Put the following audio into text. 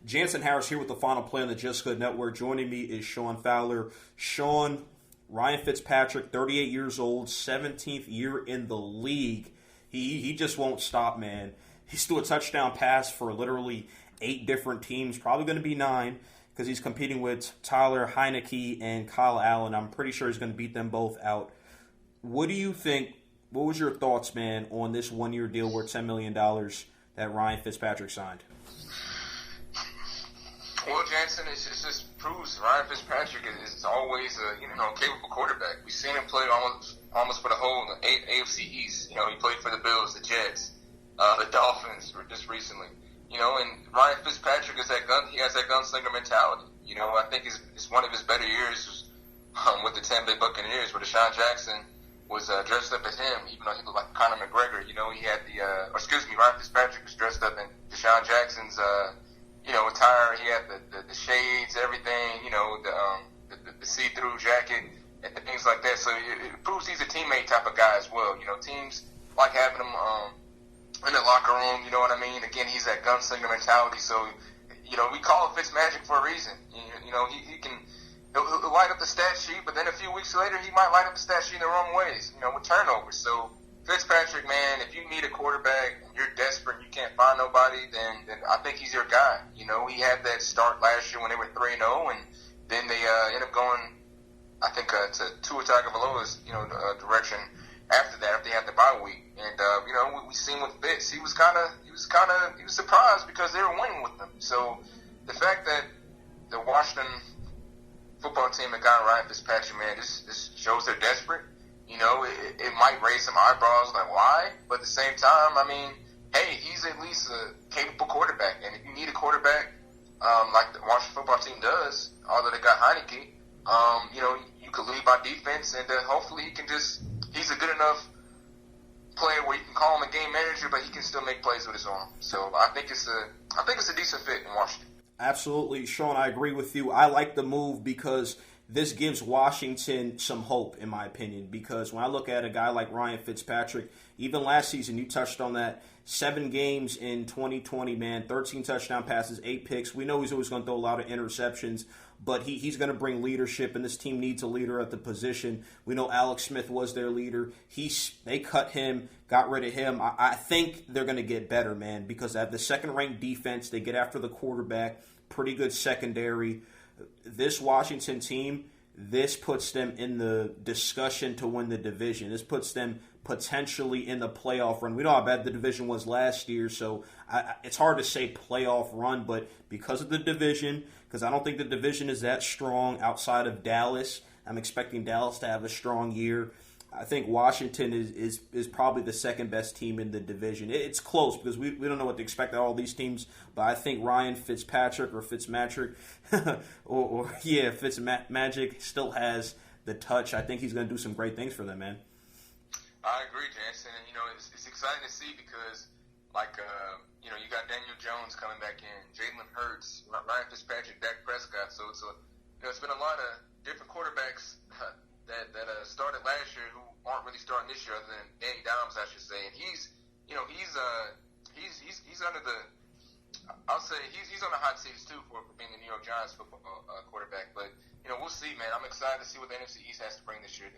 Jansen Harris here with the final play on the Just Good Network. Joining me is Sean Fowler. Sean, Ryan Fitzpatrick, 38 years old, 17th year in the league. He just won't stop, man. He's threw a touchdown pass for literally 8 different teams, probably going to be 9, because he's competing with Tyler Heineke and Kyle Allen. I'm pretty sure he's going to beat them both out. What do you think? What was your thoughts, man, on this one-year deal worth $10 million that Ryan Fitzpatrick signed? Well, Jansen, it just proves Ryan Fitzpatrick is always a capable quarterback. We've seen him play almost for the whole AFC East. He played for the Bills, the Jets, the Dolphins just recently. And Ryan Fitzpatrick is he has that gunslinger mentality. I think it's one of his better years with the Tampa Bay Buccaneers, where Deshaun Jackson was dressed up as him, even though he looked like Conor McGregor. He had Ryan Fitzpatrick was dressed up in Deshaun Jackson's attire. He had the shades, everything, the see-through jacket and things like that. So it proves he's a teammate type of guy as well. Teams like having him in the locker room, you know what I mean? Again, he's that gunslinger mentality. So, we call it Fitzmagic for a reason. He'll light up the stat sheet, but then a few weeks later, he might light up the stat sheet in the wrong ways, with turnovers. So, Fitzpatrick, man, if you need a quarterback and you're desperate and you can't find nobody, then I think he's your guy. He had that start last year when they were 3-0, and then they ended up going, I think, to Tua Tagovailoa's, direction after that, after they had the bye week. And, we seen with Fitz, he was surprised because they were winning with them. So the fact that the Washington football team that got Ryan Fitzpatrick, man, this shows they're desperate. It might raise some eyebrows, like, why? But at the same time, I mean, hey, he's at least a capable quarterback. And if you need a quarterback, like the Washington football team does, although they got Heineke, you could lead by defense, and hopefully he's a good enough player where you can call him a game manager, but he can still make plays with his arm. So I think it's a decent fit in Washington. Absolutely, Sean, I agree with you. I like the move because this gives Washington some hope, in my opinion, because when I look at a guy like Ryan Fitzpatrick, even last season, you touched on that, 7 games in 2020, man, 13 touchdown passes, 8 picks. We know he's always going to throw a lot of interceptions, but he's going to bring leadership, and this team needs a leader at the position. We know Alex Smith was their leader. They cut him, got rid of him. I think they're going to get better, man, because they have the second-ranked defense. They get after the quarterback, pretty good secondary. This Washington team, this puts them in the discussion to win the division. This puts them potentially in the playoff run. We know how bad the division was last year, so it's hard to say playoff run, but because of the division, because I don't think the division is that strong outside of Dallas, I'm expecting Dallas to have a strong year. I think Washington is probably the second best team in the division. It's close because we don't know what to expect out of all these teams, but I think Ryan Fitzpatrick or Fitzmatrick Fitzmagic still has the touch. I think he's going to do some great things for them, man. I agree, Jansen. And, it's exciting to see because, you got Daniel Jones coming back in, Jalen Hurts, Ryan Fitzpatrick, Dak Prescott. So it's been a lot of different quarterbacks that started last year who aren't really starting this year, other than Danny Dimes, I should say. And he's under the, I'll say he's on the hot seats too for being the New York Giants football quarterback. But we'll see, man. I'm excited to see what the NFC East has to bring this year.